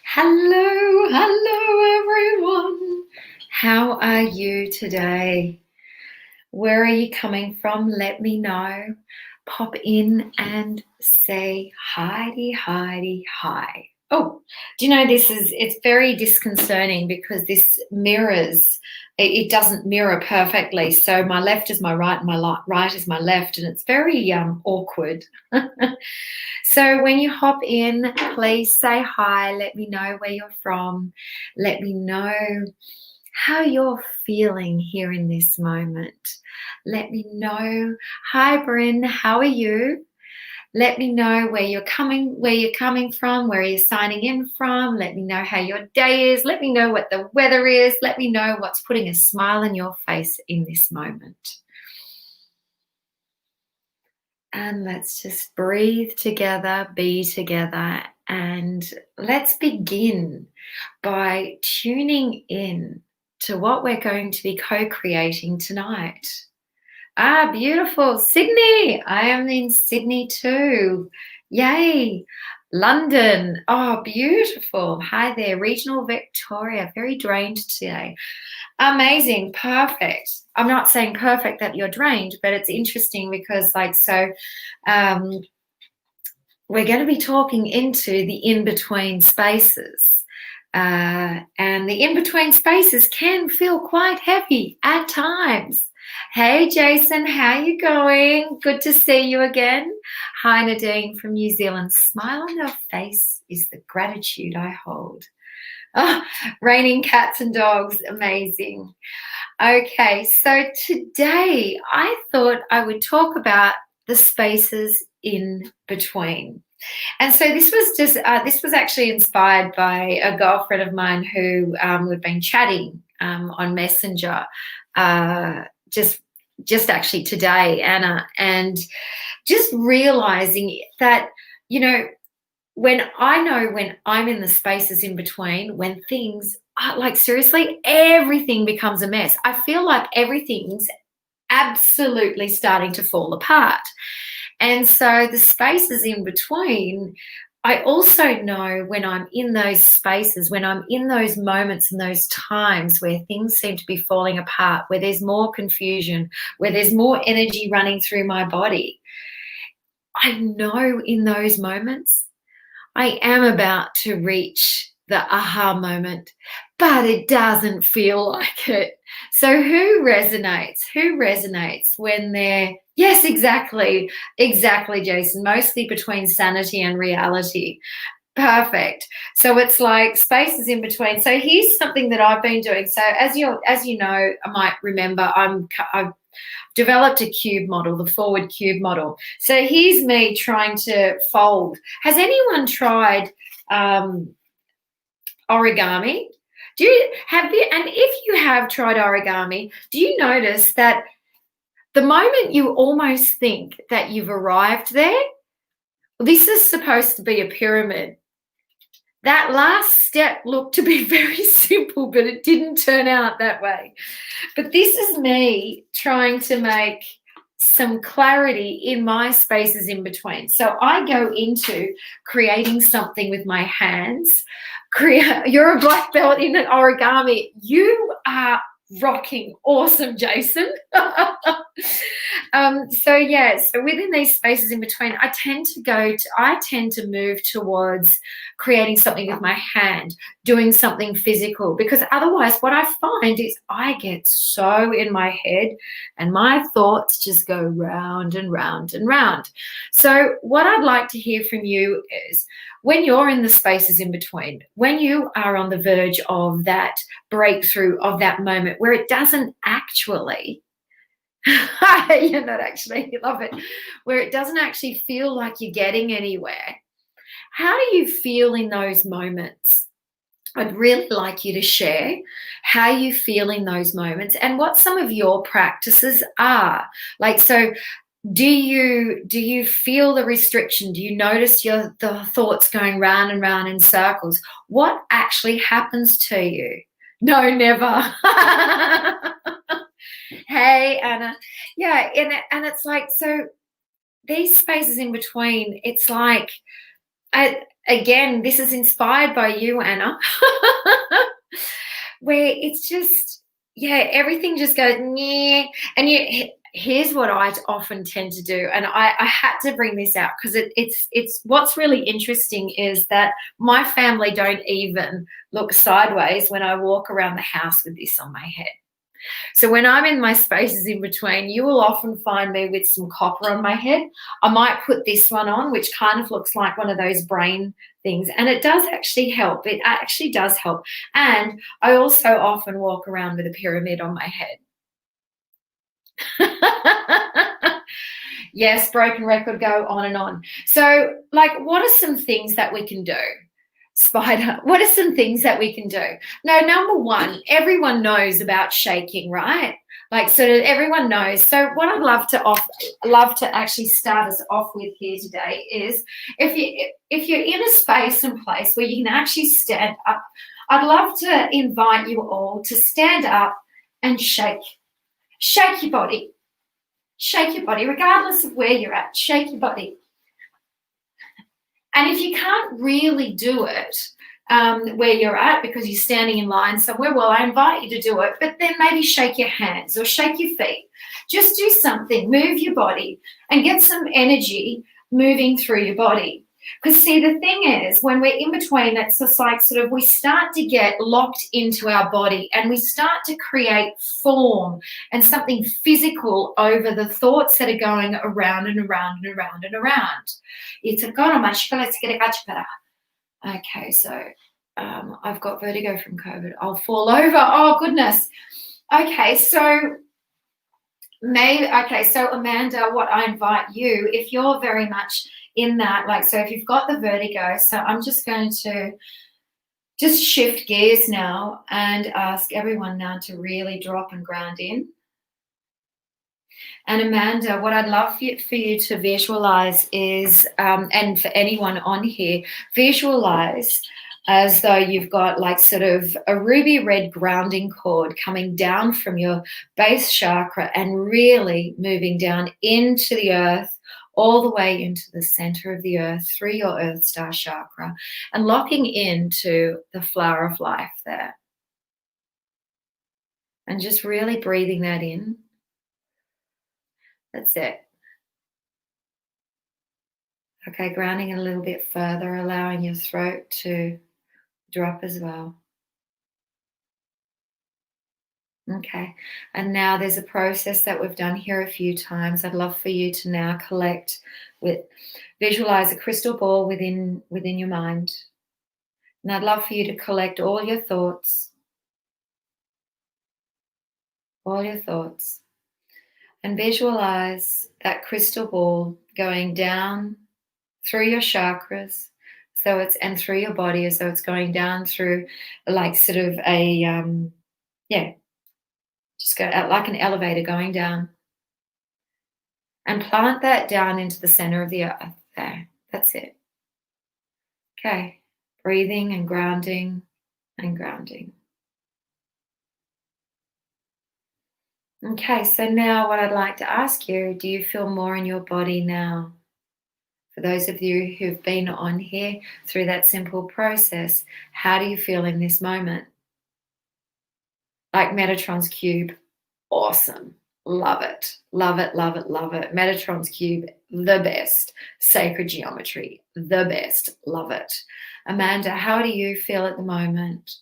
Hello, everyone. How are you today? Where are you coming from? Let me know. Pop in and say hi. Oh, do you know it's very disconcerting because this mirrors, it doesn't mirror perfectly. So my left is my right and my right is my left, and it's very awkward. So when you hop in, please say hi. Let me know where you're from. Let me know how you're feeling here in this moment. Let me know. Hi, Bryn. How are you? Let me know where you're coming from, where you're signing in from. Let me know how your day is. Let me know what the weather is. Let me know what's putting a smile on your face in this moment. And let's just breathe together, be together, and let's begin by tuning in to what we're going to be co-creating tonight. Ah, beautiful. Sydney. I am in Sydney too. Yay. London. Oh, beautiful. Hi there. Regional Victoria. Very drained today. Amazing. Perfect. I'm not saying perfect that you're drained, but it's interesting because um, we're going to be talking into the in-between spaces. And the in-between spaces can feel quite heavy at times. Hey, Jason, how you going? Good to see you again. Hi, Nadine from New Zealand. Smile on your face is the gratitude I hold. Oh, raining cats and dogs, amazing. Okay, so today I thought I would talk about the spaces in between. And so this was actually inspired by a girlfriend of mine who we've been chatting on Messenger just actually today, Anna, and just realizing that, you know, when I'm in the spaces in between, when things are like, seriously, everything becomes a mess. I feel like everything's absolutely starting to fall apart. And so the spaces in between, I also know when I'm in those spaces, when I'm in those moments and those times where things seem to be falling apart, where there's more confusion, where there's more energy running through my body, I know in those moments I am about to reach the aha moment, but it doesn't feel like it. So who resonates? Who resonates when they're, yes, exactly, Jason, mostly between sanity and reality. Perfect. So it's like spaces in between. So here's something that I've been doing. So as you know, I might remember, I've developed a cube model, the forward cube model. So here's me trying to fold. Has anyone tried origami? And if you have tried origami, do you notice that the moment you almost think that you've arrived there, this is supposed to be a pyramid. That last step looked to be very simple, but it didn't turn out that way. But this is me trying to make some clarity in my spaces in between. So I go into creating something with my hands. You're a black belt in an origami. You are rocking. Awesome, Jason. So within these spaces in between, I tend to move towards creating something with my hand, doing something physical, because otherwise what I find is I get so in my head and my thoughts just go round and round and round. So what I'd like to hear from you is, when you're in the spaces in between, when you are on the verge of that breakthrough, of that moment where it doesn't actually, you're not actually, you love it, where it doesn't actually feel like you're getting anywhere, how do you feel in those moments? I'd really like you to share how you feel in those moments and what some of your practices are. So do you feel the restriction? Do you notice the thoughts going round and round in circles? What actually happens to you? No, never. Hey, Anna. Yeah, and it's like, so these spaces in between, it's like again, this is inspired by you, Anna, where it's just, yeah, everything just goes, yeah. And here's what I often tend to do. And I had to bring this out because it's what's really interesting is that my family don't even look sideways when I walk around the house with this on my head. So when I'm in my spaces in between, you will often find me with some copper on my head. I might put this one on, which kind of looks like one of those brain things. And it does actually help. It actually does help. And I also often walk around with a pyramid on my head. Yes, broken record, go on and on. So, like, what are some things that we can do? Spider, what are some things that we can do? No, number one, everyone knows about shaking, right? Like, so everyone knows. So what I'd love to actually start us off with here today is if you're in a space and place where you can actually stand up, I'd love to invite you all to stand up and shake. Shake your body. Shake your body, regardless of where you're at. Shake your body. And if you can't really do it where you're at because you're standing in line somewhere, well, I invite you to do it, but then maybe shake your hands or shake your feet. Just do something, move your body and get some energy moving through your body. Because see, the thing is, when we're in between, it's just like sort of we start to get locked into our body and we start to create form and something physical over the thoughts that are going around and around and around and around. It's a okay, so I've got vertigo from COVID. I'll fall over. Oh, goodness. Okay, so Amanda, what I invite you, if you're very much in that, like, so if you've got the vertigo, so I'm just going to just shift gears now and ask everyone now to really drop and ground in. And Amanda, what I'd love for you to visualize is, and for anyone on here, visualize as though you've got like sort of a ruby red grounding cord coming down from your base chakra and really moving down into the earth, all the way into the center of the earth through your earth star chakra and locking into the flower of life there. And just really breathing that in. That's it. Okay, grounding a little bit further, allowing your throat to drop as well. Okay, and now there's a process that we've done here a few times. I'd love for you to now visualize a crystal ball within your mind. And I'd love for you to collect all your thoughts. All your thoughts. And visualize that crystal ball going down through your chakras, and through your body, as though it's going down through like sort of a just go out like an elevator going down. And plant that down into the center of the earth there. That's it. Okay. Breathing and grounding and grounding. Okay, so now what I'd like to ask you, do you feel more in your body now? For those of you who've been on here through that simple process, how do you feel in this moment? Like Metatron's cube, awesome. Love it, love it, love it, love it. Metatron's cube, the best. Sacred geometry, the best. Love it. Amanda, how do you feel at the moment?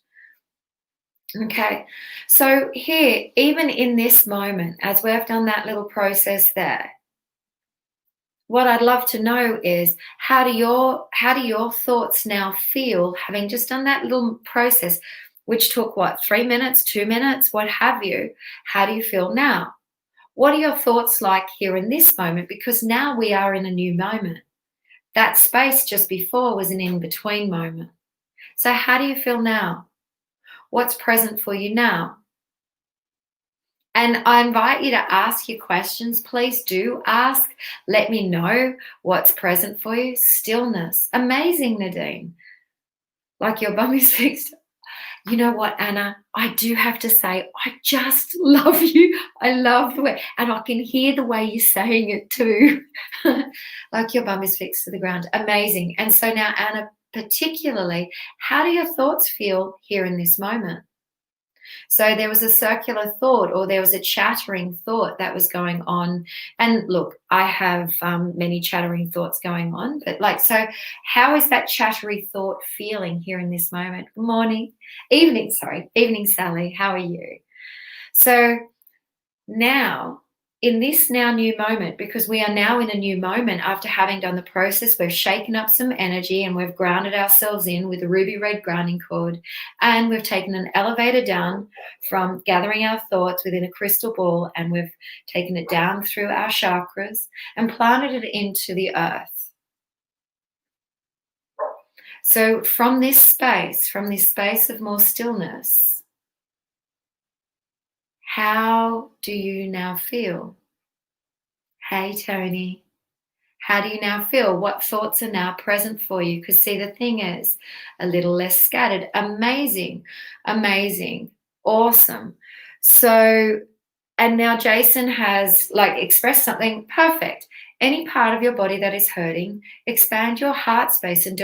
Okay, so here, even in this moment, as we've done that little process there, what I'd love to know is how do your thoughts now feel, having just done that little process, which took what, 3 minutes, 2 minutes, what have you? How do you feel now? What are your thoughts like here in this moment? Because now we are in a new moment. That space just before was an in-between moment. So how do you feel now? What's present for you now? And I invite you to ask your questions. Please do ask. Let me know what's present for you. Stillness. Amazing, Nadine. Like your bum is fixed. You know what, Anna? I do have to say, I just love you. I love the way, and I can hear the way you're saying it too. Like your bum is fixed to the ground. Amazing. And so now, Anna, particularly, how do your thoughts feel here in this moment? So there was a circular thought, or there was a chattering thought that was going on. And look, I have many chattering thoughts going on, but like, so how is that chattery thought feeling here in this moment? Morning, evening, sorry, evening, Sally. How are you? So now, in this now new moment, because we are now in a new moment after having done the process, we've shaken up some energy and we've grounded ourselves in with a ruby red grounding cord, and we've taken an elevator down from gathering our thoughts within a crystal ball, and we've taken it down through our chakras and planted it into the earth. So from this space of more stillness, how do you now feel? Hey, Tony. How do you now feel? What thoughts are now present for you? Because see, the thing is, a little less scattered. Amazing, amazing, awesome. So, and now Jason has like expressed something perfect. Any part of your body that is hurting, expand your heart space and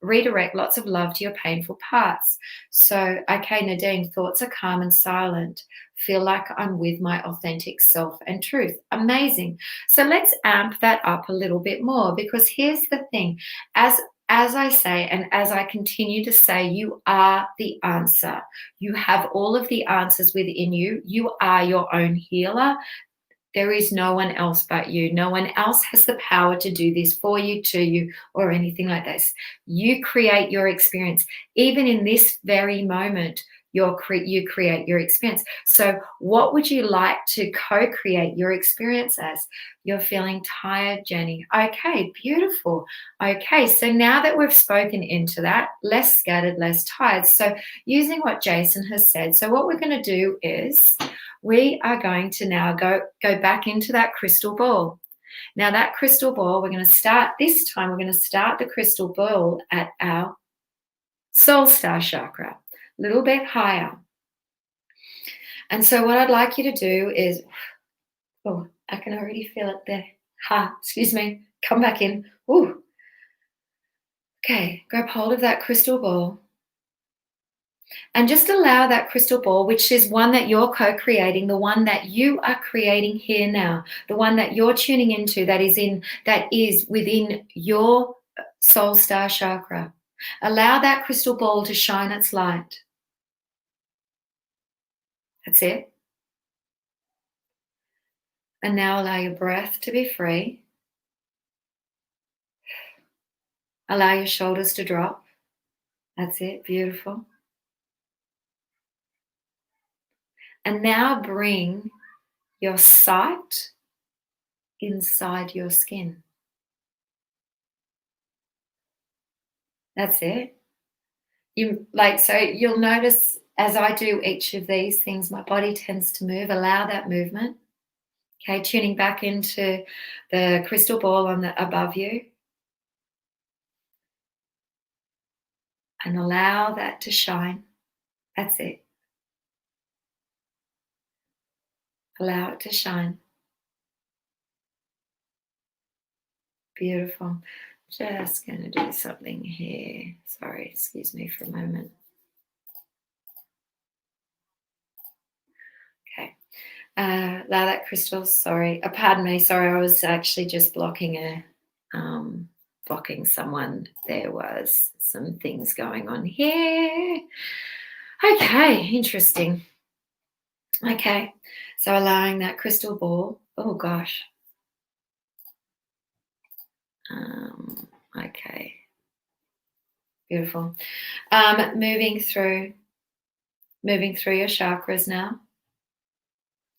redirect lots of love to your painful parts. So, okay, Nadine, thoughts are calm and silent. Feel like I'm with my authentic self and truth. Amazing. So let's amp that up a little bit more, because here's the thing. As I say, and as I continue to say, you are the answer. You have all of the answers within you. You are your own healer. There is no one else but you. No one else has the power to do this for you, to you, or anything like this. You create your experience. Even in this very moment, you create your experience. So what would you like to co-create your experience as? You're feeling tired, Jenny. Okay, beautiful. Okay, so now that we've spoken into that, less scattered, less tired. So using what Jason has said, so what we're going to do is we are going to now go back into that crystal ball. Now that crystal ball, we're going to start this time, we're going to start the crystal ball at our soul star chakra, a little bit higher. And so what I'd like you to do is, oh, I can already feel it there. Excuse me, come back in. Ooh. Okay, grab hold of that crystal ball. And just allow that crystal ball, which is one that you're co-creating, the one that you are creating here now, the one that you're tuning into, that is within your soul star chakra. Allow that crystal ball to shine its light. That's it. And now allow your breath to be free. Allow your shoulders to drop. That's it. Beautiful. And now bring your sight inside your skin. That's it. So you'll notice as I do each of these things, my body tends to move. Allow that movement. Okay, tuning back into the crystal ball above you. And allow that to shine. That's it. Allow it to shine. Beautiful. Just going to do something here. Sorry, excuse me for a moment. Okay. Allow that crystal, sorry. Pardon me, sorry, I was actually just blocking someone. There was some things going on here. Okay, interesting. Okay, so allowing that crystal ball. Oh gosh. Okay. Beautiful. Moving through your chakras now.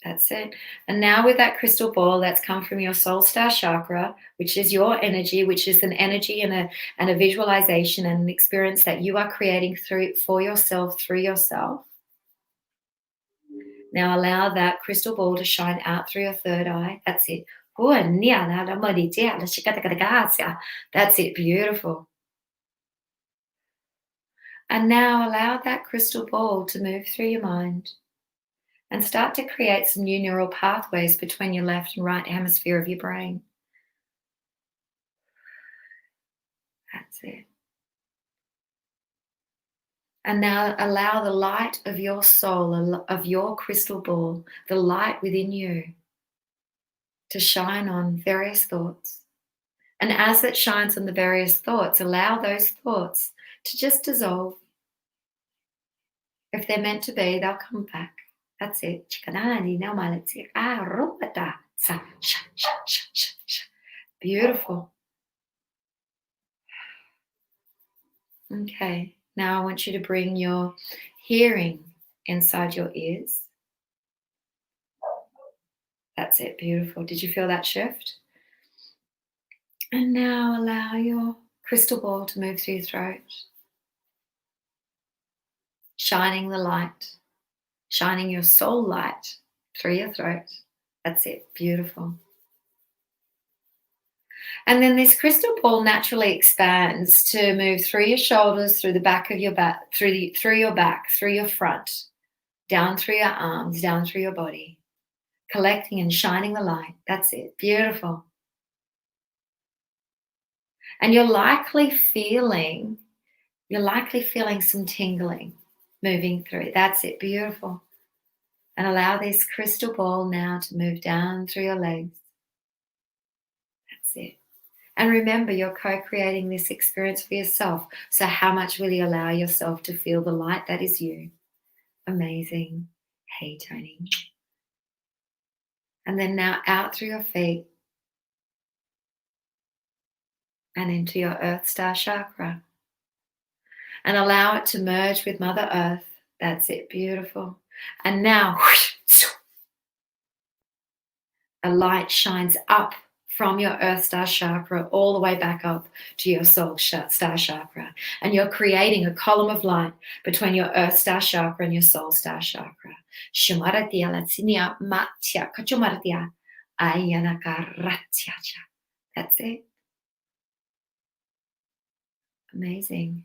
That's it. And now with that crystal ball that's come from your soul star chakra, which is your energy, which is an energy and a visualization and an experience that you are creating for yourself, through yourself. Now allow that crystal ball to shine out through your third eye. That's it. That's it. Beautiful. And now allow that crystal ball to move through your mind and start to create some new neural pathways between your left and right hemisphere of your brain. That's it. And now allow the light of your soul, of your crystal ball, the light within you, to shine on various thoughts. And as it shines on the various thoughts, allow those thoughts to just dissolve. If they're meant to be, they'll come back. That's it. Beautiful. Okay. Now I want you to bring your hearing inside your ears. That's it. Beautiful. Did you feel that shift? And now allow your crystal ball to move through your throat, shining the light, shining your soul light through your throat. That's it. Beautiful. And then this crystal ball naturally expands to move through your shoulders, through the back of your back, through your back, through your front, down through your arms, down through your body, collecting and shining the light. That's it. Beautiful. And you're likely feeling some tingling moving through. That's it. Beautiful. And allow this crystal ball now to move down through your legs. That's it. And remember, you're co-creating this experience for yourself. So how much will you allow yourself to feel the light that is you? Amazing. Hey, Tony. And then now out through your feet and into your Earth Star Chakra. And allow it to merge with Mother Earth. That's it. Beautiful. And now a light shines up from your Earth Star Chakra all the way back up to your Soul Star Chakra. And you're creating a column of light between your Earth Star Chakra and your Soul Star Chakra. That's it. Amazing.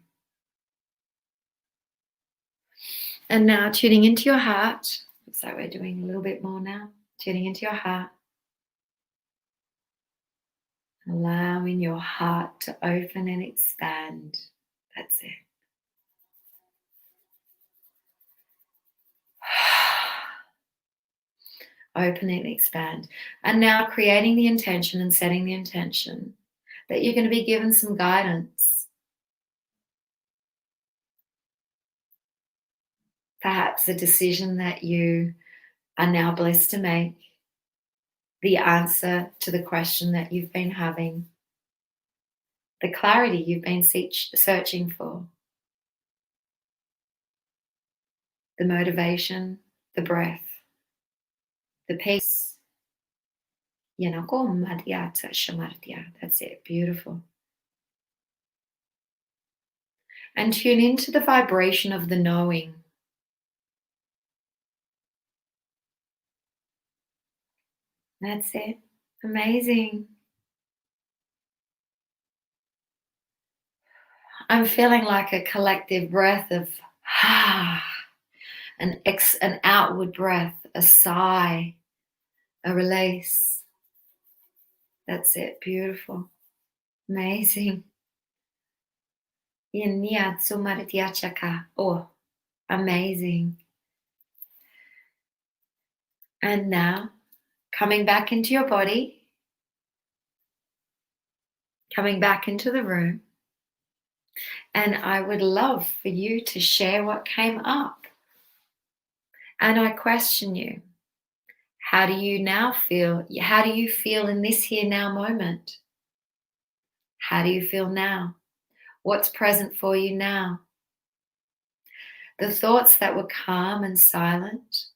And now tuning into your heart. So we're doing a little bit more now. Tuning into your heart. Allowing your heart to open and expand. That's it. Open and expand. And now creating the intention and setting the intention that you're going to be given some guidance. Perhaps a decision that you are now blessed to make. The answer to the question that you've been having, the clarity you've been searching for, the motivation, the breath, the peace. That's it. Beautiful. And tune into the vibration of the knowing. That's it. Amazing. I'm feeling like a collective breath of an outward breath, a sigh, a release. That's it. Beautiful. Amazing. Oh, amazing. And now, coming back into your body, coming back into the room. And I would love for you to share what came up. And I question you, how do you now feel? How do you feel in this here now moment? How do you feel now? What's present for you now? The thoughts that were calm and silent,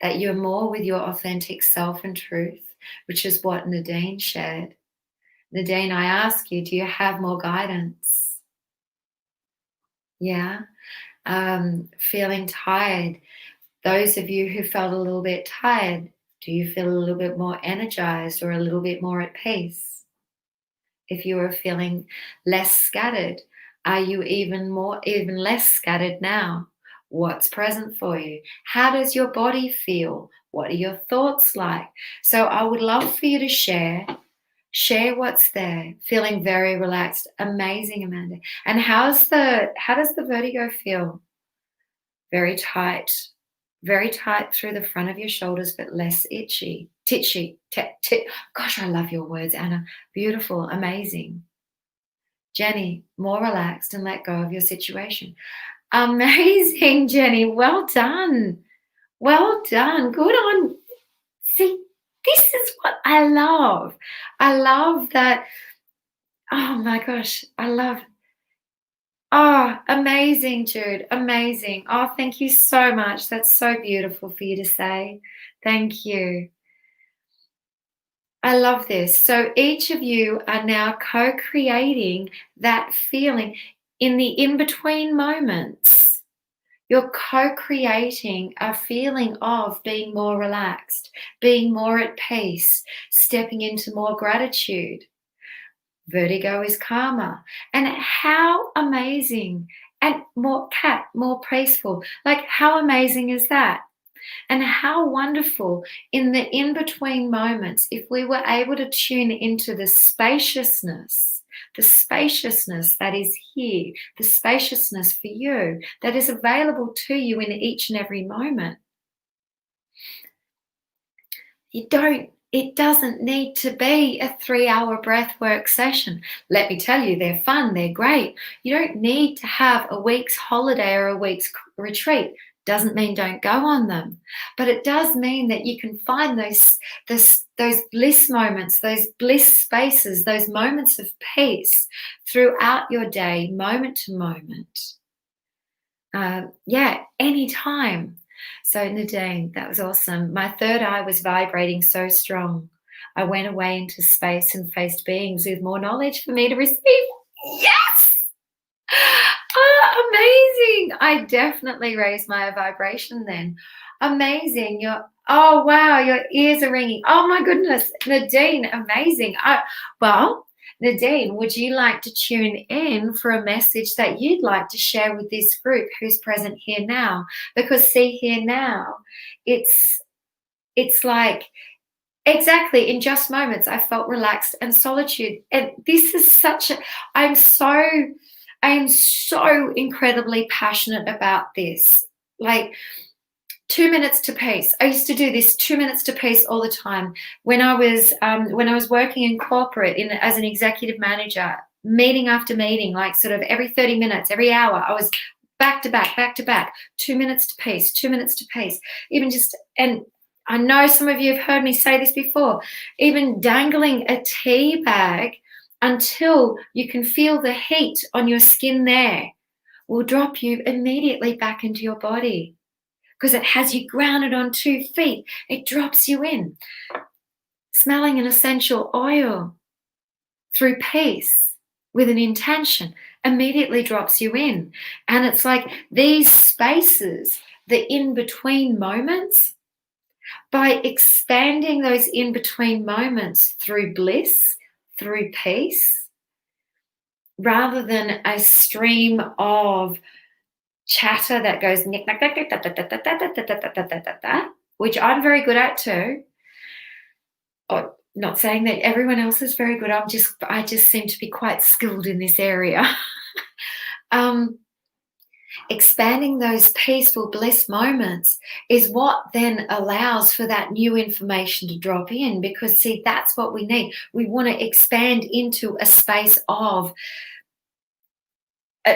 that you're more with your authentic self and truth, which is what Nadine shared. Nadine, I ask you, do you have more guidance? Yeah. Feeling tired. Those of you who felt a little bit tired, do you feel a little bit more energized or a little bit more at peace? If you are feeling less scattered, are you even less scattered now? What's present for you? How does your body feel? What are your thoughts like? So I would love for you to share Share what's there. Feeling very relaxed. Amazing, Amanda. And how does the vertigo feel? Very tight. Very tight through the front of your shoulders, but less itchy. Titchy. Gosh, I love your words, Anna. Beautiful. Amazing. Jenny, more relaxed and let go of your situation. Amazing, Jenny. Well done. Well done. Good on. See, this is what I love. I love that. Oh my gosh. I love. Oh, amazing, Jude. Amazing. Oh, thank you so much. That's so beautiful for you to say. Thank you. I love this. So each of you are now co-creating that feeling in the in-between moments. You're co-creating a feeling of being more relaxed, being more at peace, stepping into more gratitude. Vertigo is calmer. And how amazing. And more peaceful. Like, how amazing is that? And how wonderful in the in-between moments, if we were able to tune into the spaciousness that is here, the spaciousness for you, that is available to you in each and every moment. It doesn't need to be a 3-hour breathwork session. Let me tell you, they're fun, they're great. You don't need to have a week's holiday or a week's retreat. Doesn't mean don't go on them, but it does mean that you can find those bliss moments, those bliss spaces, those moments of peace throughout your day, moment to moment. Anytime. So Nadine, that was awesome. My third eye was vibrating so strong. I went away into space and faced beings with more knowledge for me to receive. Yes! Oh, amazing. I definitely raised my vibration then. Amazing. Oh, wow, your ears are ringing. Oh, my goodness. Nadine, amazing. Nadine, would you like to tune in for a message that you'd like to share with this group who's present here now? Because see here now, it's like, exactly, in just moments, I felt relaxed and solitude. And this is I am so incredibly passionate about this. Like, 2 minutes to peace. I used to do this 2 minutes to peace all the time when I was working in corporate as an executive manager, meeting after meeting, like sort of every 30 minutes, every hour. I was back to back, 2 minutes to peace, 2 minutes to peace. And I know some of you have heard me say this before, even dangling a tea bag until you can feel the heat on your skin there will drop you immediately back into your body because it has you grounded on 2 feet. It drops you in. Smelling an essential oil through peace with an intention immediately drops you in. And it's like these spaces, the in-between moments, by expanding those in-between moments through bliss, through peace, rather than a stream of chatter that goes, which I'm very good at too. Oh, not saying that everyone else is very good. I just seem to be quite skilled in this area. Expanding those peaceful bliss moments is what then allows for that new information to drop in, because see, that's what we need. We want to expand into a space of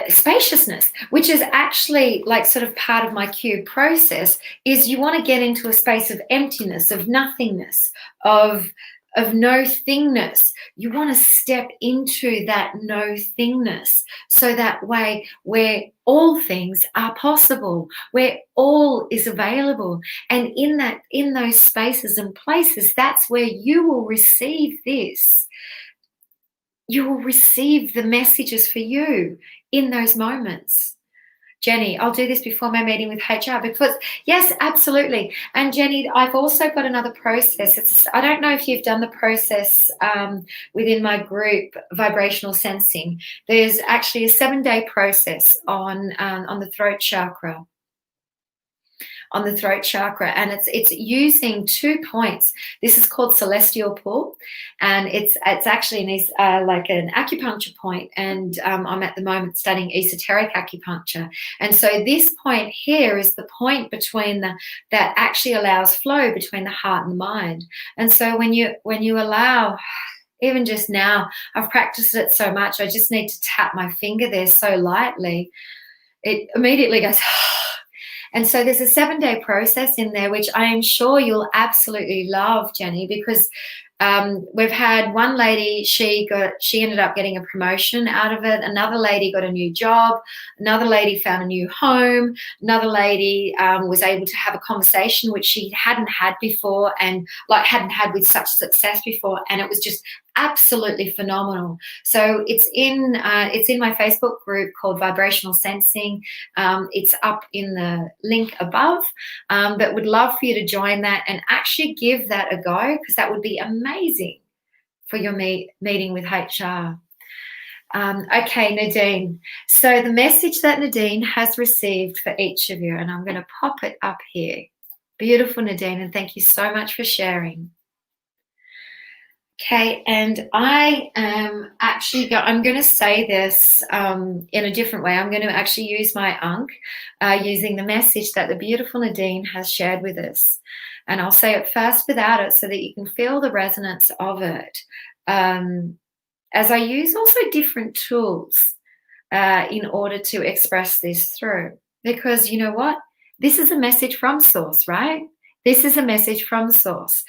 spaciousness, which is actually like sort of part of my cube process. Is you want to get into a space of emptiness, of nothingness, of no thingness. You want to step into that no thingness, so that way where all things are possible, where all is available. And in those spaces and places, that's where you will receive this. You will receive the messages for you in those moments. Jenny, I'll do this before my meeting with HR because, yes, absolutely. And Jenny, I've also got another process. I don't know if you've done the process within my group, Vibrational Sensing. There's actually a 7-day process on the throat chakra, on the throat chakra, and it's using 2 points. This is called celestial pull, and it's actually like an acupuncture point, and I'm at the moment studying esoteric acupuncture, and so this point here is the point between that actually allows flow between the heart and the mind. And so when you allow, even just now, I've practiced it so much, I just need to tap my finger there so lightly. It immediately goes, and so there's a 7-day process in there, which I am sure you'll absolutely love, Jenny, because we've had one lady, she ended up getting a promotion out of it. Another lady got a new job. Another lady found a new home. Another lady was able to have a conversation which she hadn't had before, and like hadn't had with such success before. And it was just absolutely phenomenal. So it's in my Facebook group called Vibrational Sensing. It's up in the link above, but would love for you to join that and actually give that a go, because that would be amazing for your meeting with HR. Okay, Nadine. So the message that Nadine has received for each of you, and I'm going to pop it up here. Beautiful, Nadine, and thank you so much for sharing. Okay, and I am actually I'm going to say this in a different way. I'm going to actually use my Ankh, using the message that the beautiful Nadine has shared with us. And I'll say it first without it so that you can feel the resonance of it. As I use also different tools in order to express this through. Because you know what? This is a message from Source, right? This is a message from Source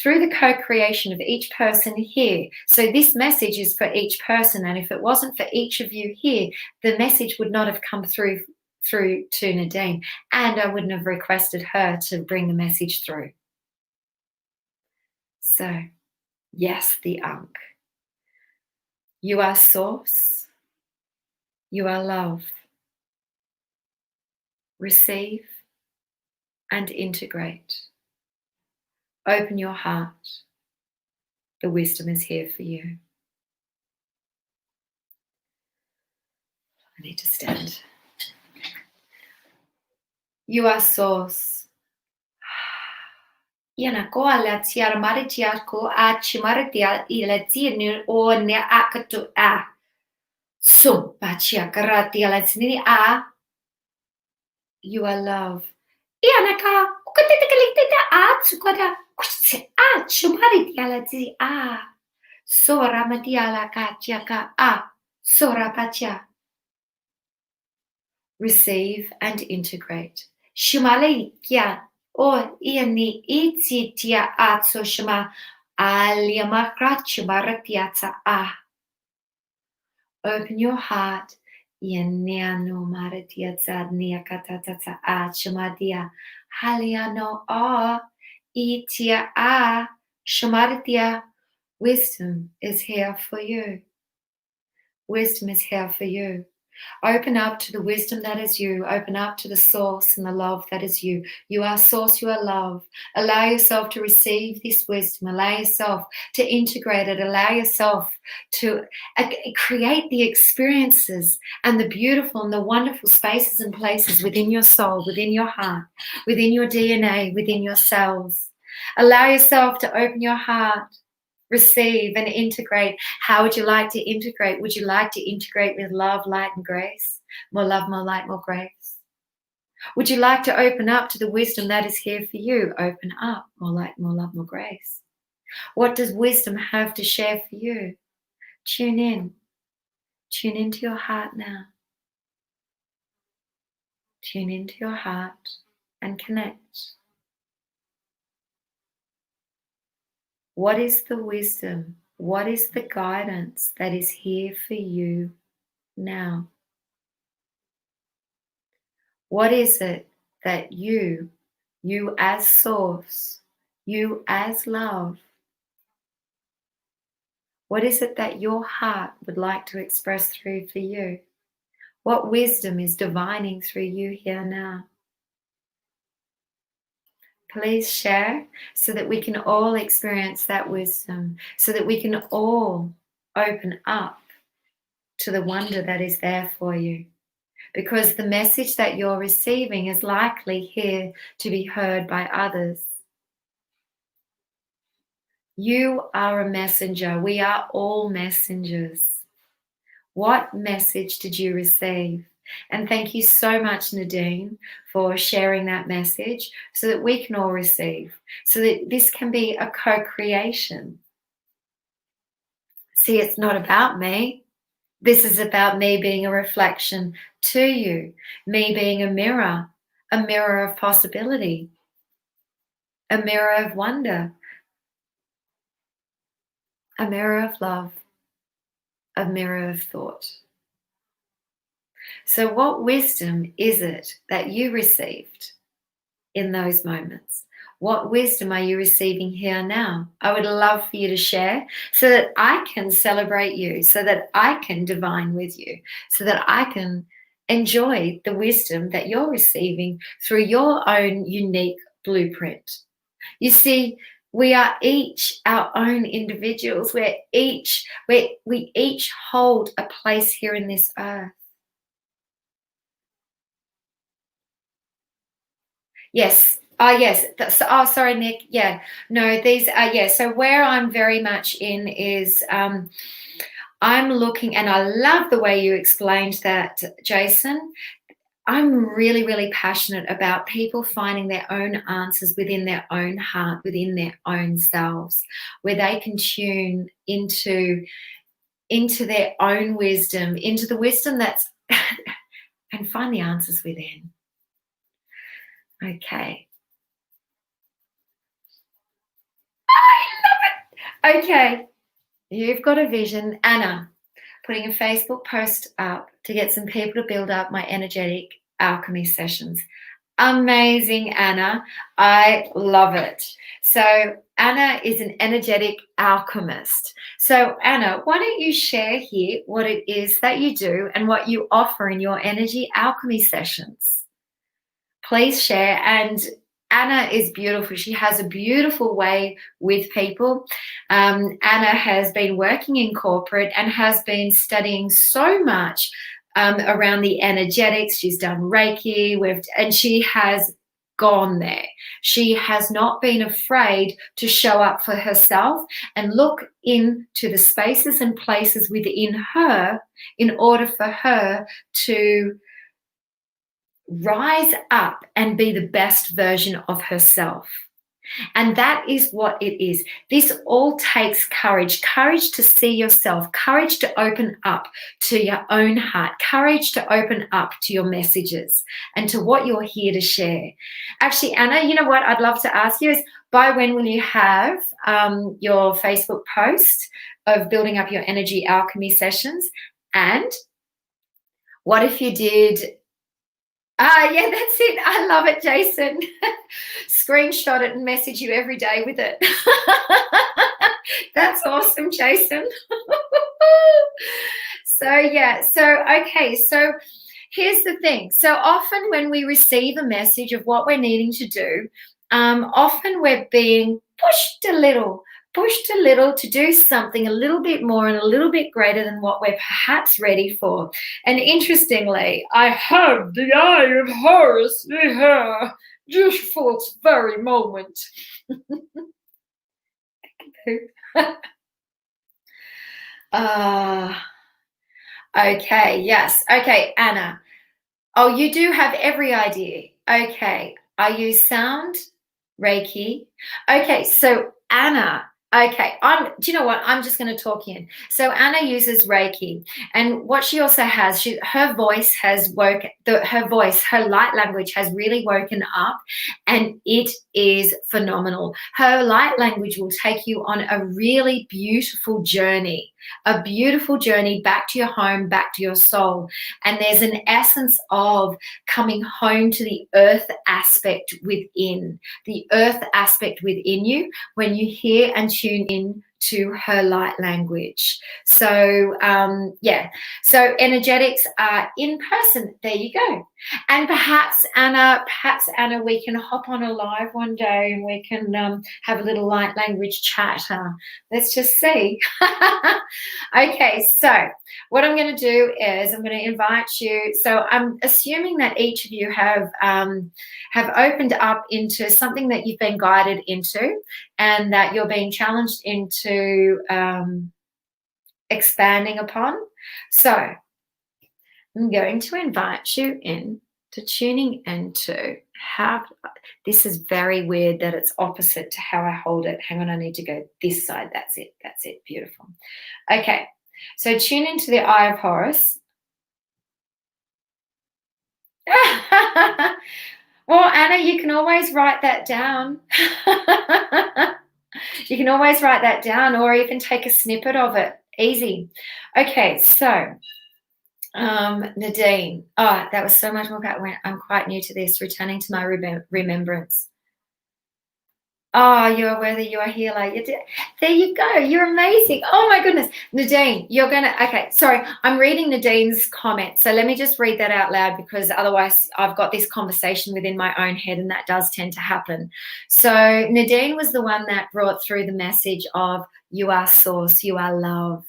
through the co-creation of each person here. So this message is for each person, and if it wasn't for each of you here, the message would not have come through to Nadine, and I wouldn't have requested her to bring the message through. So, yes, the Ankh. You are Source. You are love. Receive and integrate. Open your heart. The wisdom is here for you. I need to stand. You are Source. Yana ko ala tiar maritia ko a chimaritia ila tirni o ne akatu a. Sum pachia karati ala tinini a. You are love. Yanaka ukatitakalikita a tsukota a chimaritia la ti a. Sora matiala ka chiaka a. Sora pacha. Receive and integrate. Shumale kia o iani iti tia atso shama aliamakrachumarapiata a. Open your heart. Yaniano maratia zadnia katatata a chamadia. Haliano a itia a shamaratia. Wisdom is here for you. Wisdom is here for you. Open up to the wisdom that is you. Open up to the source and the love that is you. You are source, you are love. Allow yourself to receive this wisdom. Allow yourself to integrate it. Allow yourself to create the experiences and the beautiful and the wonderful spaces and places within your soul, within your heart, within your DNA, within your cells. Allow yourself to open your heart. Receive and integrate. How would you like to integrate? Would you like to integrate with love, light, and grace? More love, more light, more grace. Would you like to open up to the wisdom that is here for you? Open up. More light, more love, more grace. What does wisdom have to share for you? Tune in. Tune into your heart now. Tune into your heart and connect. What is the wisdom? What is the guidance that is here for you now? What is it that you as source, you as love, what is it that your heart would like to express through for you? What wisdom is divining through you here now? Please share so that we can all experience that wisdom, so that we can all open up to the wonder that is there for you. because the message that you're receiving is likely here to be heard by others. You are a messenger. We are all messengers. What message did you receive? And thank you so much, Nadine, for sharing that message so that we can all receive, so that this can be a co-creation. See, it's not about me. This is about me being a reflection to you, me being a mirror of possibility, a mirror of wonder, a mirror of love, a mirror of thought. So what wisdom is it that you received in those moments? What wisdom are you receiving here now? I would love for you to share so that I can celebrate you, so that I can divine with you, so that I can enjoy the wisdom that you're receiving through your own unique blueprint. You see, we are each our own individuals. We each hold a place here in this earth. Yes. Oh, yes. Sorry, Nick. Yeah. No, these are, yeah. So where I'm very much in is I'm looking, and I love the way you explained that, Jason. I'm really, really passionate about people finding their own answers within their own heart, within their own selves, where they can tune into their own wisdom, into the wisdom that's, and find the answers within. Okay. I love it. Okay. You've got a vision. Anna, putting a Facebook post up to get some people to build up my energetic alchemy sessions. Amazing, Anna. I love it. So Anna is an energetic alchemist. So Anna, why don't you share here what it is that you do and what you offer in your energy alchemy sessions? Please share. And Anna is beautiful. She has a beautiful way with people. Anna has been working in corporate and has been studying so much around the energetics. She's done Reiki, and she has gone there. She has not been afraid to show up for herself and look into the spaces and places within her in order for her to rise up and be the best version of herself. And that is what it is. This all takes courage to see yourself, courage to open up to your own heart, courage to open up to your messages and to what you're here to share. Actually, Anna, you know what I'd love to ask you is, by when will you have your Facebook post of building up your energy alchemy sessions? And what if you did... yeah, that's it. I love it, Jason. Screenshot it and message you every day with it. That's awesome, Jason. Okay. So here's the thing. So often when we receive a message of what we're needing to do, often we're being pushed a little to do something a little bit more and a little bit greater than what we're perhaps ready for. And interestingly, I have the eye of Horus here just for this very moment. Okay, yes. Okay, Anna. Oh, you do have every idea. Okay. I use sound, Reiki. Okay, so Anna, okay, do you know what? I'm just going to talk in. So Anna uses Reiki, and what she also has, her voice has her light language has really woken up, and it is phenomenal. Her light language will take you on a really beautiful journey back to your home, back to your soul. And there's an essence of coming home to the earth aspect within you when you hear and tune in to her light language. So so energetics are in person. There you go. And perhaps Anna, we can hop on a live one day and we can have a little light language chat. Let's just see. Okay, so what I'm going to do is I'm going to invite you. So I'm assuming that each of you have opened up into something that you've been guided into, and that you're being challenged into expanding upon. So I'm going to invite you in to tuning into how this is very weird that it's opposite to how I hold it. Hang on, I need to go this side. That's it. That's it. Beautiful. Okay. So tune into the Eye of Horus. Well, Anna, you can always write that down. You can always write that down, or even take a snippet of it. Easy. Okay, so Nadine. Oh, that was so much more about when I'm quite new to this. Returning to my remembrance. Oh, you are worthy, you are healer. There you go. You're amazing. Oh my goodness. Nadine, okay, sorry. I'm reading Nadine's comment. So let me just read that out loud, because otherwise I've got this conversation within my own head, and that does tend to happen. So Nadine was the one that brought through the message of you are source, you are love.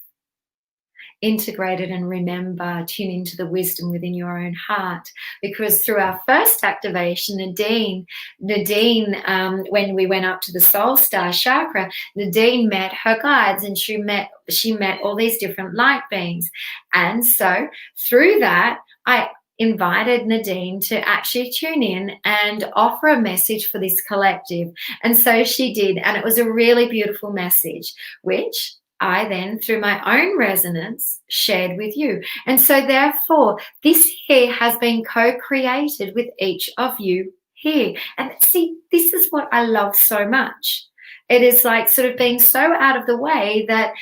Integrated and remember, tune into the wisdom within your own heart, because through our first activation, Nadine, when we went up to the soul star chakra, Nadine met her guides, and she met all these different light beings. And so through that, I invited Nadine to actually tune in and offer a message for this collective. And so she did, and it was a really beautiful message, which I then, through my own resonance, shared with you. And so therefore, this here has been co-created with each of you here. And see, this is what I love so much. It is like sort of being so out of the way that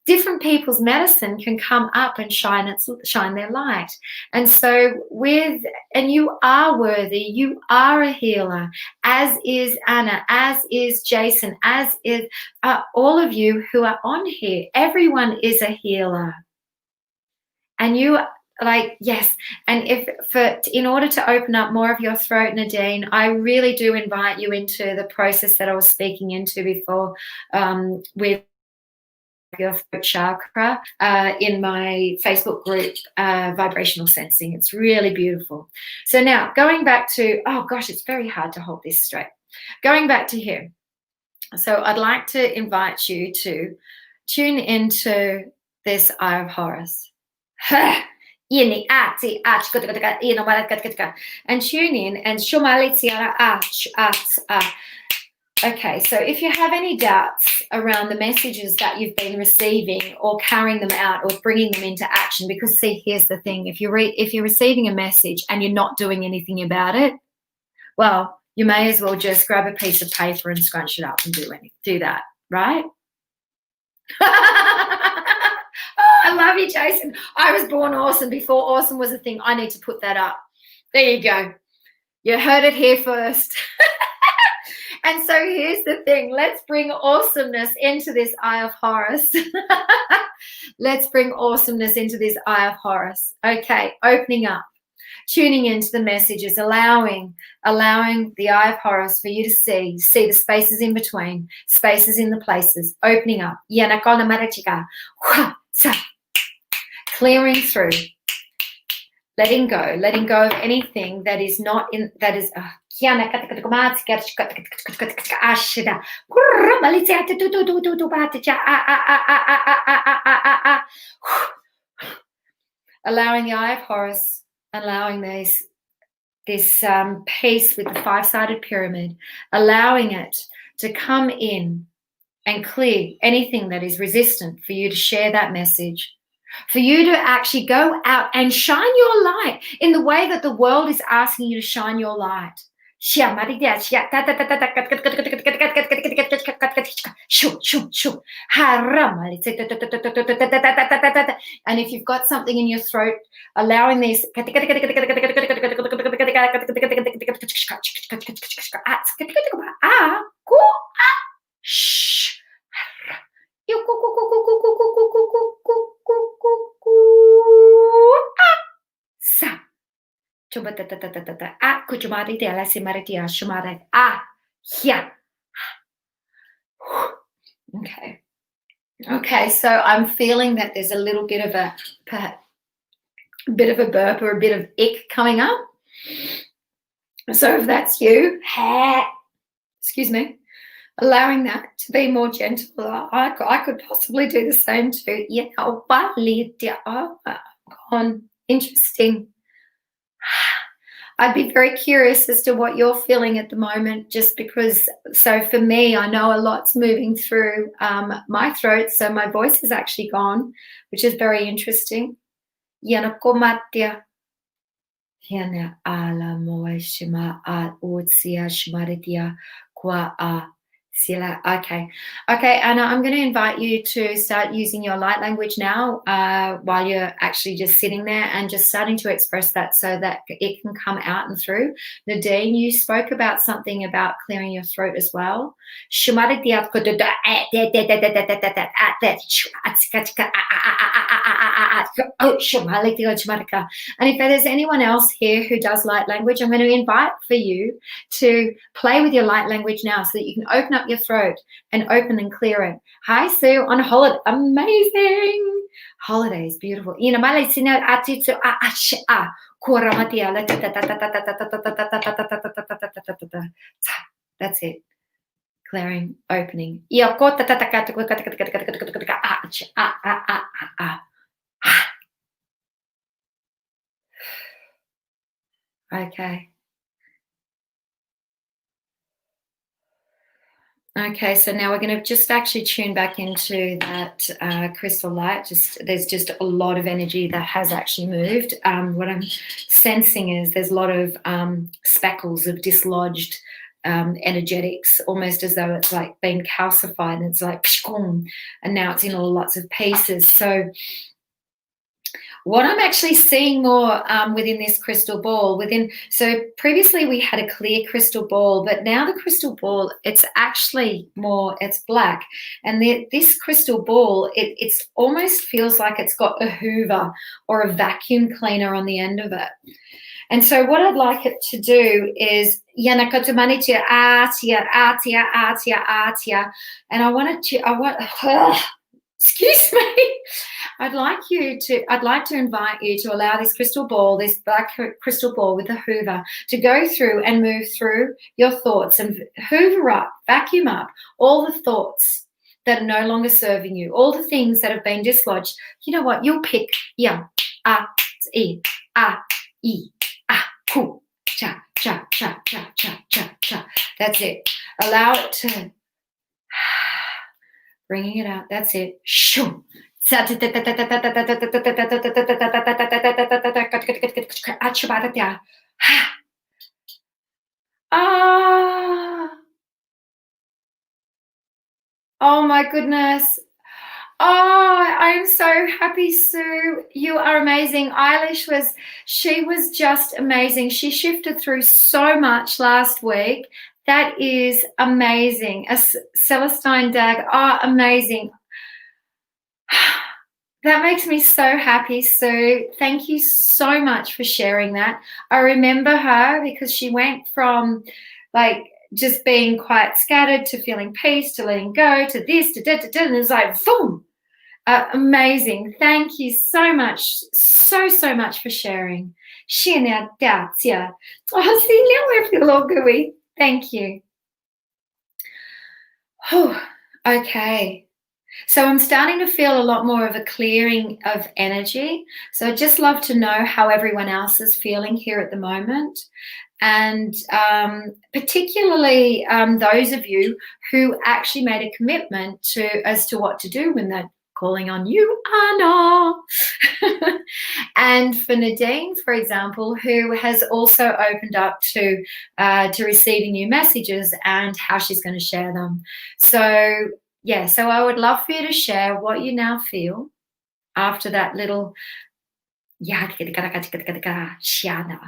different people's medicine can come up and shine their light. And so and you are worthy, you are a healer, as is Anna, as is Jason, as is all of you who are on here. Everyone is a healer. And you, like, yes. And in order to open up more of your throat, Nadine, I really do invite you into the process that I was speaking into before, with your throat chakra, in my Facebook group, Vibrational Sensing. It's really beautiful. So now going back to, oh gosh, it's very hard to hold this straight. Going back to here. So I'd like to invite you to tune into this Eye of Horus. And tune in and okay, so if you have any doubts around the messages that you've been receiving, or carrying them out, or bringing them into action, because see, here's the thing: if you're receiving a message and you're not doing anything about it, well, you may as well just grab a piece of paper and scrunch it up and do that, right? Oh, I love you, Jason. I was born awesome before awesome was a thing. I need to put that up. There you go. You heard it here first. And so here's the thing. Let's bring awesomeness into this Eye of Horus. Let's bring awesomeness into this Eye of Horus. Okay, opening up, tuning into the messages, allowing the Eye of Horus for you to see the spaces in between, spaces in the places, opening up. Clearing through. Letting go of anything that is not in, that is, allowing the Eye of Horus, allowing this piece with the five-sided pyramid, allowing it to come in and clear anything that is resistant for you to share that message. For you to actually go out and shine your light in the way that the world is asking you to shine your light. And if you've got something in your throat, allowing this okay. Okay, so I'm feeling that there's a little bit of a burp or a bit of ick coming up. So if that's you, excuse me, allowing that to be more gentle, I could possibly do the same too. Yeah, interesting. I'd be very curious as to what you're feeling at the moment, just because, so for me, I know a lot's moving through my throat, so my voice is actually gone, which is very interesting. Yanakomatia. Yana ala moe shima a utsia shmaritia qua a sila. Okay. Okay, Anna, I'm going to invite you to start using your light language now while you're actually just sitting there and just starting to express that so that it can come out and through. Nadine, you spoke about something about clearing your throat as well. And if there's anyone else here who does light language, I'm going to invite for you to play with your light language now so that you can open up your throat and open and clear it. Hi, Sue, on holiday. Amazing. Holidays, beautiful. That's it. Clearing, opening. Okay. Okay, so now we're going to just actually tune back into that crystal light. There's just a lot of energy that has actually moved. What I'm sensing is there's a lot of speckles of dislodged energetics, almost as though it's like been calcified, and it's like, and now it's in all lots of pieces. So what I'm actually seeing more within this crystal ball, so previously we had a clear crystal ball, but now the crystal ball, it's actually more, it's black. And this crystal ball, it almost feels like it's got a hoover or a vacuum cleaner on the end of it. And so what I'd like it to do is, and I want, excuse me. I'd like to invite you to allow this crystal ball, this black crystal ball with a hoover, to go through and move through your thoughts and hoover up, vacuum up all the thoughts that are no longer serving you, all the things that have been dislodged. You know what? You'll pick, ku, cha, cha, cha, cha, cha, cha, cha. That's it. Allow it to, bringing it out. That's it. Shoo. Oh my goodness. Oh, I am so happy, Sue. You are amazing. Eilish she was just amazing. She shifted through so much last week. That is amazing. A Celestine Dag, amazing. That makes me so happy, Sue. Thank you so much for sharing that. I remember her because she went from like just being quite scattered to feeling peace, to letting go, to this, to and it was like, boom. Amazing. Thank you so much, so much for sharing. Oh, see, now I feel all gooey. Thank you. Whew. Okay. So I'm starting to feel a lot more of a clearing of energy. So I'd just love to know how everyone else is feeling here at the moment. And particularly those of you who actually made a commitment as to what to do when they're calling on you, Anna. And for Nadine, for example, who has also opened up to receiving new messages and how she's going to share them. So yeah, so I would love for you to share what you now feel after that little Yeah, Shiana.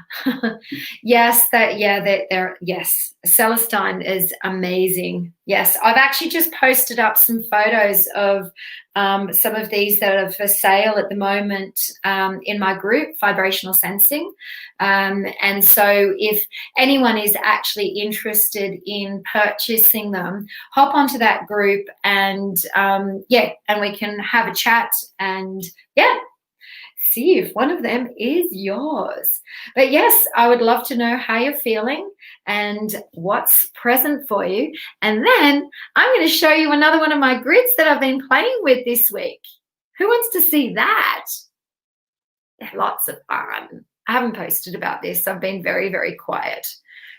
Yes, they're yes. Celestine is amazing. Yes, I've actually just posted up some photos of some of these that are for sale at the moment in my group, Vibrational Sensing. And so, if anyone is actually interested in purchasing them, hop onto that group and yeah, and we can have a chat and yeah, see if one of them is yours. But yes, I would love to know how you're feeling and what's present for you. And then I'm going to show you another one of my grids that I've been playing with this week. Who wants to see that? They're lots of fun. I haven't posted about this. I've been very, very quiet.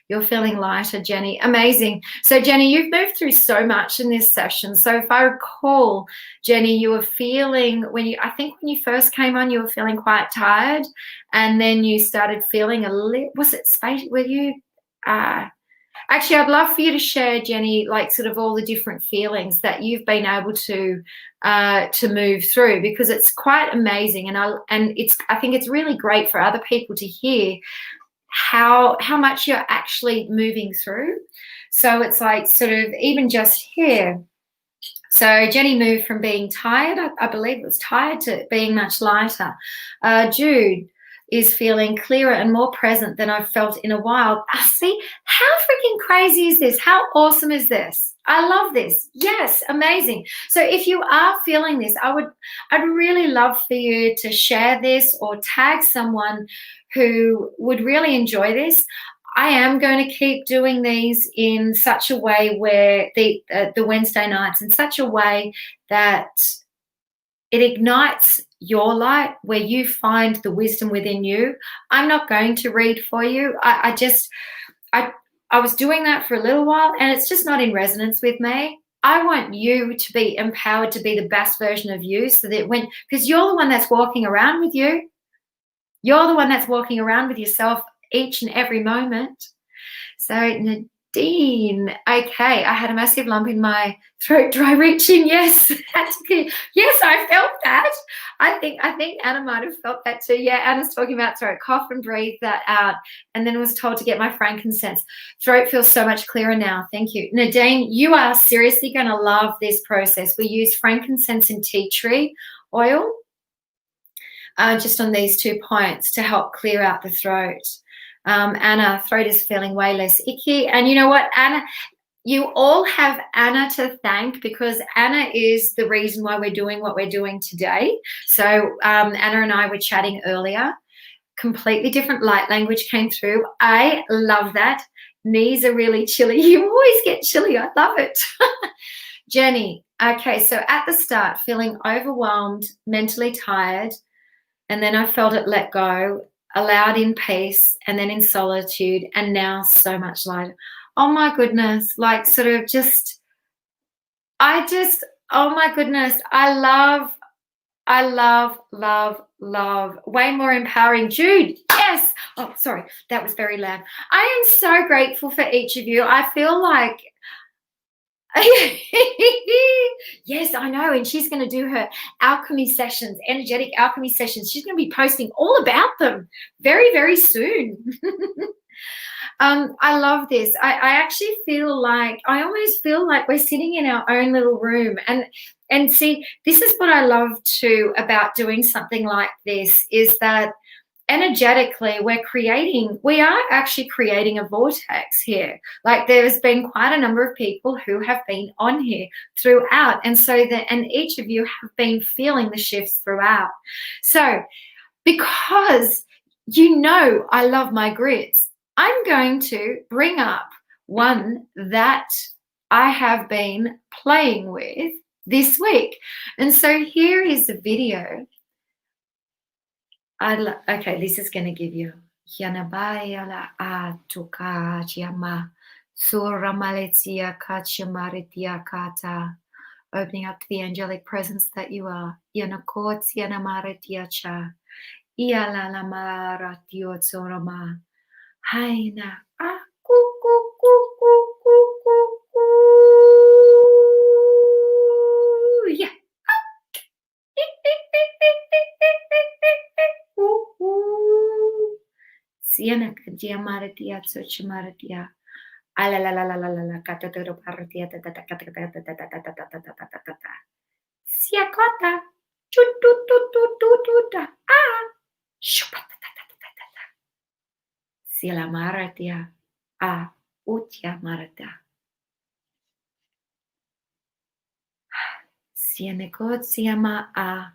You're feeling lighter, Jenny. Amazing. So, Jenny, you've moved through so much in this session. So, if I recall, Jenny, you were feeling I think when you first came on, you were feeling quite tired, and then you started feeling a little. Was it space? Were you? Actually, I'd love for you to share, Jenny, like sort of all the different feelings that you've been able to move through, because it's quite amazing, and I think it's really great for other people to hear how much you're actually moving through. So it's like sort of even just here. So Jenny moved from being tired, I believe it was tired, to being much lighter. Jude is feeling clearer and more present than I've felt in a while. See, how freaking crazy is this? How awesome is this? I love this. Yes, amazing. So if you are feeling this, I'd really love for you to share this or tag someone who would really enjoy this. I am going to keep doing these in such a way where the Wednesday nights in such a way that it ignites your light, where you find the wisdom within you. I'm not going to read for you. I was doing that for a little while, and it's just not in resonance with me. I want you to be empowered to be the best version of you, so that because you're the one that's walking around with you. You're the one that's walking around with yourself each and every moment. So Nadine, okay, I had a massive lump in my throat, dry reaching. Yes, yes, I felt that. I think Anna might have felt that too. Yeah, Anna's talking about throat, cough and breathe that out, and then was told to get my frankincense. Throat feels so much clearer now. Thank you, Nadine. You are seriously going to love this process. We use frankincense and tea tree oil. Just on these 2 points to help clear out the throat. Anna, throat is feeling way less icky. And you know what, Anna, you all have Anna to thank, because Anna is the reason why we're doing what we're doing today. So Anna and I were chatting earlier. Completely different light language came through. I love that. Knees are really chilly. You always get chilly. I love it. Jenny, okay, so at the start, feeling overwhelmed, mentally tired, and then I felt it let go, allowed in peace, and then in solitude, and now so much lighter. Oh my goodness, like sort of oh my goodness, I love, way more empowering. Jude, yes. Oh, sorry, that was very loud. I am so grateful for each of you. I feel like yes, I know. And she's going to do her alchemy sessions, energetic alchemy sessions. She's going to be posting all about them very, very soon. I love this. I actually I almost feel like we're sitting in our own little room. And see, this is what I love too about doing something like this, is that energetically we are actually creating a vortex here. Like, there's been quite a number of people who have been on here throughout, and each of you have been feeling the shifts throughout. So because I love my grids, I'm going to bring up one that I have been playing with this week. And so here is the video. Okay, this is going to give you Yanabaya Atuka Yama Suramaletia Kachamaritia Kata, opening up to the angelic presence that you are. Yanakots Yanamaritia Cha Ialamaratio Sorama Haina yeah. kadia maratia tsochi maratia. Ala la la la la la la katatoro paratia ta ta ta ta ta ta ta ta ta ta ta ta ta ta ta ta. Siakota. Chututututututa. Ah. Shupatatatata. Sila maratia. Ah. Utya marata. Sianekot siama ah.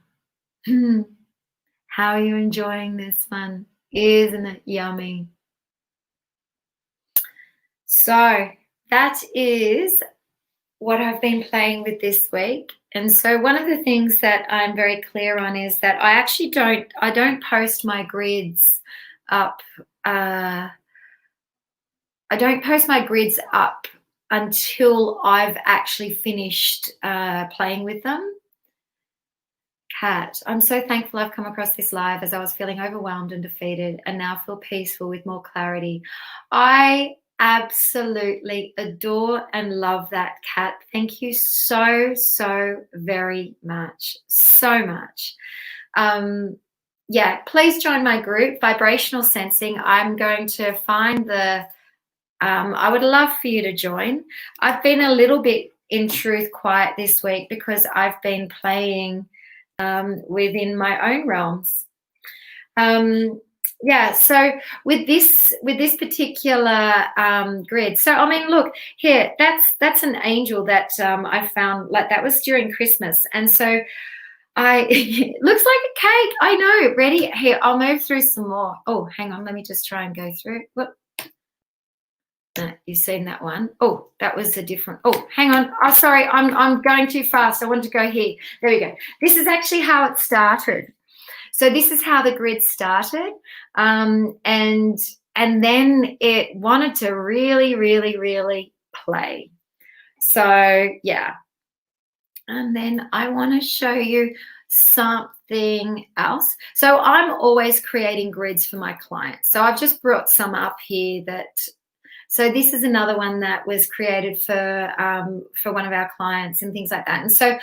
How are you enjoying this one? Isn't it yummy? So that is what I've been playing with this week. And so one of the things that I'm very clear on is that I actually don't post my grids up. I don't post my grids up until I've actually finished playing with them. Kat, I'm so thankful I've come across this live as I was feeling overwhelmed and defeated and now feel peaceful with more clarity. I absolutely adore and love that, Kat. Thank you so very much. So much. Yeah, please join my group, Vibrational Sensing. I'm going to find the, I would love for you to join. I've been a little bit, in truth, quiet this week because I've been playing within my own realms. Yeah, so with this particular grid, so I mean, look here, that's an angel that I found, like that was during Christmas, and so it looks like a cake. I know. Ready? Here, I'll move through some more. Oh, hang on, let me just try and go through. What? You've seen that one. Oh, that was a different. Oh, hang on. Oh, sorry, I'm going too fast. I wanted to go here. There we go. This is actually how it started. So this is how the grid started, and then it wanted to really play. So yeah, and then I want to show you something else. So I'm always creating grids for my clients. So I've just brought some up here that. So this is another one that was created for one of our clients and things like that. And so,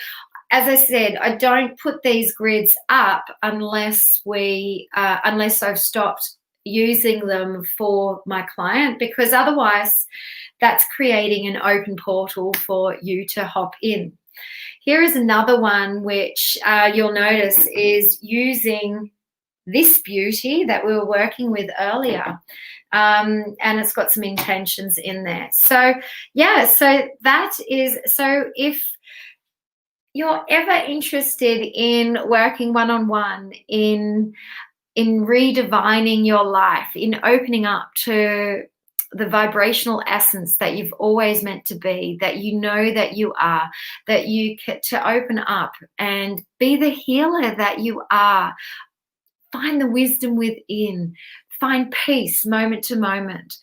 as I said, I don't put these grids up unless I've stopped using them for my client, because otherwise that's creating an open portal for you to hop in. Here is another one which you'll notice is using this beauty that we were working with earlier. And it's got some intentions in there. So yeah, so that is, so if you're ever interested in working one-on-one, in redivining your life, in opening up to the vibrational essence that you've always meant to be, that you know that you are, that you get to open up and be the healer that you are, find the wisdom within, find peace moment to moment,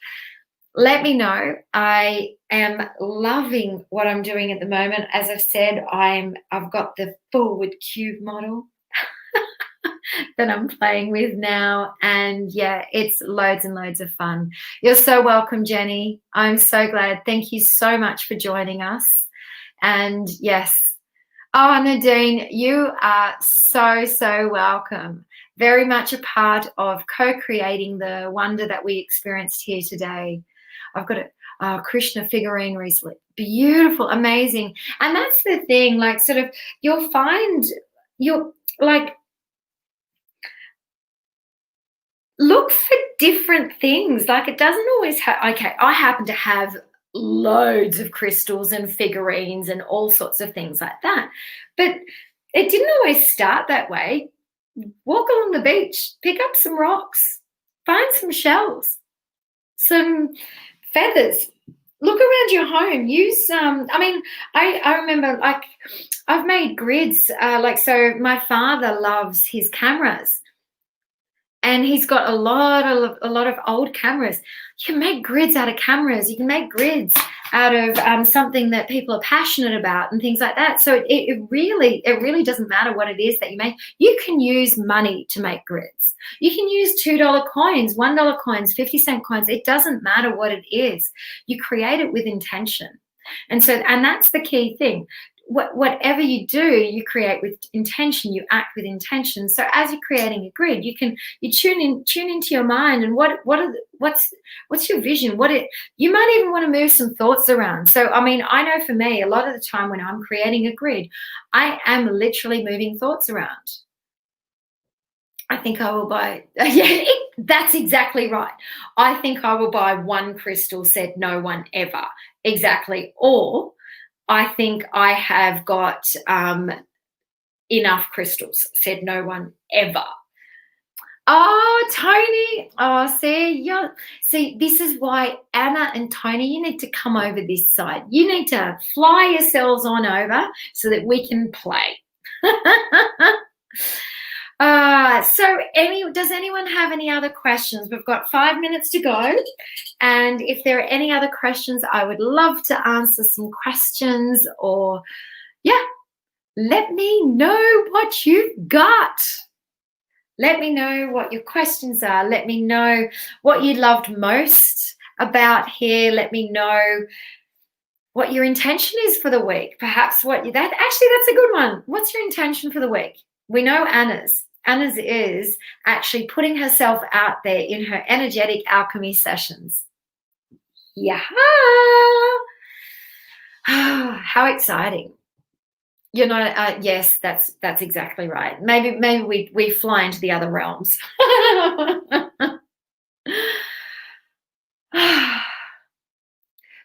let me know. I am loving what I'm doing at the moment. As I've said, I've got the forward cube model that I'm playing with now, and yeah, it's loads and loads of fun. You're so welcome, Jenny. I'm so glad. Thank you so much for joining us. And yes, oh, Nadine, you are so welcome. Very much a part of co-creating the wonder that we experienced here today. I've got a Krishna figurine recently. Beautiful, amazing. And that's the thing, like sort of you'll find, you'll like look for different things. Like it doesn't always have, okay, I happen to have loads of crystals and figurines and all sorts of things like that. But it didn't always start that way. Walk along the beach, pick up some rocks, find some shells, some feathers, look around your home, use I mean, I remember, like, I've made grids, like, so my father loves his cameras and he's got a lot of old cameras. You can make grids out of cameras, you can make grids out of something that people are passionate about and things like that. So it really doesn't matter what it is that you make. You can use money to make grids. You can use $2 coins, $1 coins, 50-cent coins. It doesn't matter what it is. You create it with intention. And that's the key thing. whatever you do, you create with intention, you act with intention. So as you're creating a grid, you tune into your mind, and what's your vision? You might even want to move some thoughts around. So I mean, I know for me, a lot of the time when I'm creating a grid, I am literally moving thoughts around. I think I will buy, yeah, that's exactly right. I think I will buy one crystal, said no one ever. Exactly. Or I think I have got enough crystals, said no one ever. Oh, Tony. Oh, see, this is why Anna and Tony, you need to come over this side. You need to fly yourselves on over so that we can play. Does anyone have any other questions? We've got 5 minutes to go. And if there are any other questions, I would love to answer some questions, or, yeah, let me know what you've got. Let me know what your questions are. Let me know what you loved most about here. Let me know what your intention is for the week. Perhaps that's a good one. What's your intention for the week? We know Anna's. Anna's is actually putting herself out there in her energetic alchemy sessions. Yeah. How exciting. Yes, that's exactly right. Maybe we fly into the other realms.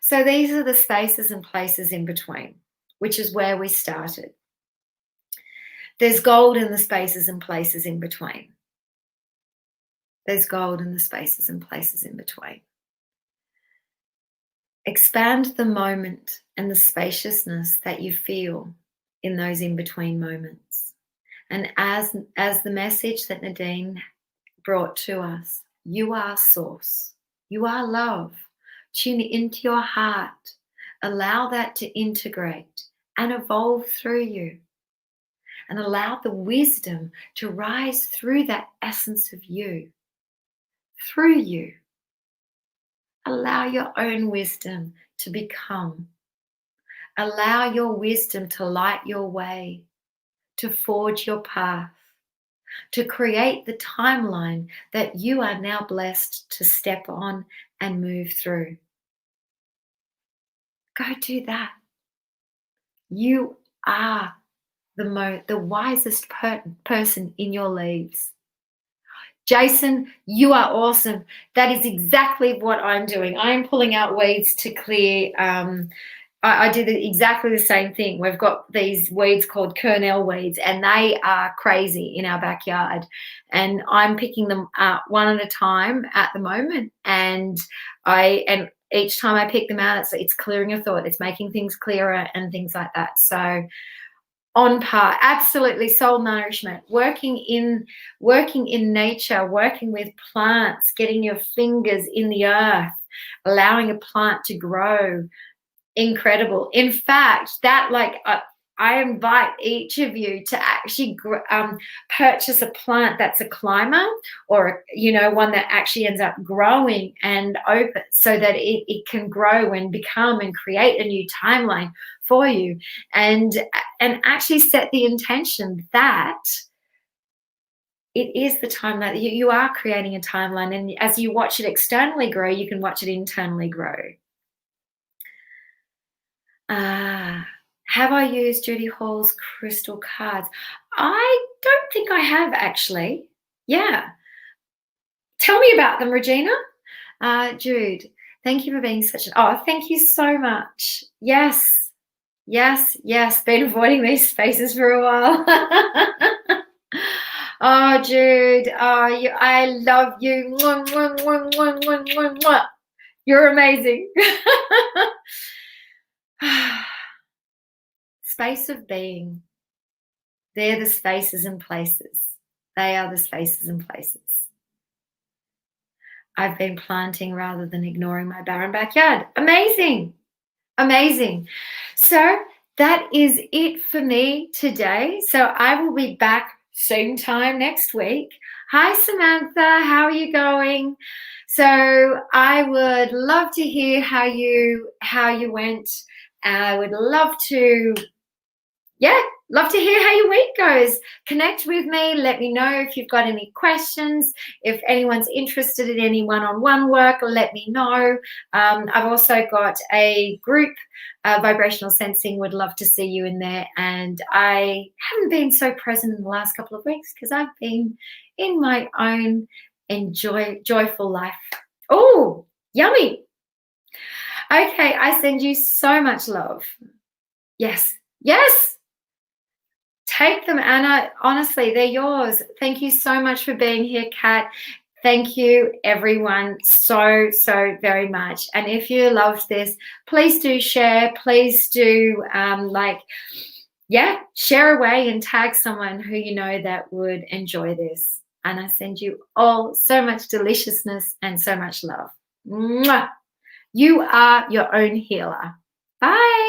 So these are the spaces and places in between, which is where we started. There's gold in the spaces and places in between. There's gold in the spaces and places in between. Expand the moment and the spaciousness that you feel in those in-between moments. And as the message that Nadine brought to us, you are source. You are love. Tune into your heart. Allow that to integrate and evolve through you. And allow the wisdom to rise through that essence of you. Through you. Allow your own wisdom to become. Allow your wisdom to light your way, to forge your path, to create the timeline that you are now blessed to step on and move through. Go do that. You are the wisest person in your leaves. Jason, you are awesome. That is exactly what I'm doing. I am pulling out weeds to clear. I did exactly the same thing. We've got these weeds called kernel weeds, and they are crazy in our backyard. And I'm picking them out one at a time at the moment. And each time I pick them out, it's clearing a thought. It's making things clearer and things like that. So on par, absolutely, soul nourishment, working in nature, working with plants, getting your fingers in the earth, allowing a plant to grow. Incredible. In fact, I invite each of you to actually purchase a plant that's a climber, or one that actually ends up growing and open, so that it can grow and become and create a new timeline for you, and actually set the intention that it is the time that you are creating a timeline, and as you watch it externally grow, you can watch it internally grow. Have I used Judy Hall's crystal cards? I don't think I have, actually. Yeah. Tell me about them, Regina. Jude, thank you for being thank you so much. Yes. Been avoiding these spaces for a while. Oh, Jude. Oh, I love you. Mwah, mwah, mwah, mwah, mwah, mwah, mwah. You're amazing. Space of being. They're the spaces and places. They are the spaces and places. I've been planting rather than ignoring my barren backyard. Amazing. So that is it for me today. So I will be back same time next week. Hi, Samantha. How are you going? So I would love to hear how you went. I would love to yeah, love to hear how your week goes. Connect with me. Let me know if you've got any questions. If anyone's interested in any one-on-one work, let me know. I've also got a group, Vibrational Sensing. Would love to see you in there. And I haven't been so present in the last couple of weeks because I've been in my own joyful life. Oh, yummy. Okay, I send you so much love. Yes, yes. Take them, Anna. Honestly, they're yours. Thank you so much for being here, Kat. Thank you, everyone, so very much. And if you loved this, please do share. Please do share away and tag someone who you know that would enjoy this. And I send you all so much deliciousness and so much love. Mwah! You are your own healer. Bye.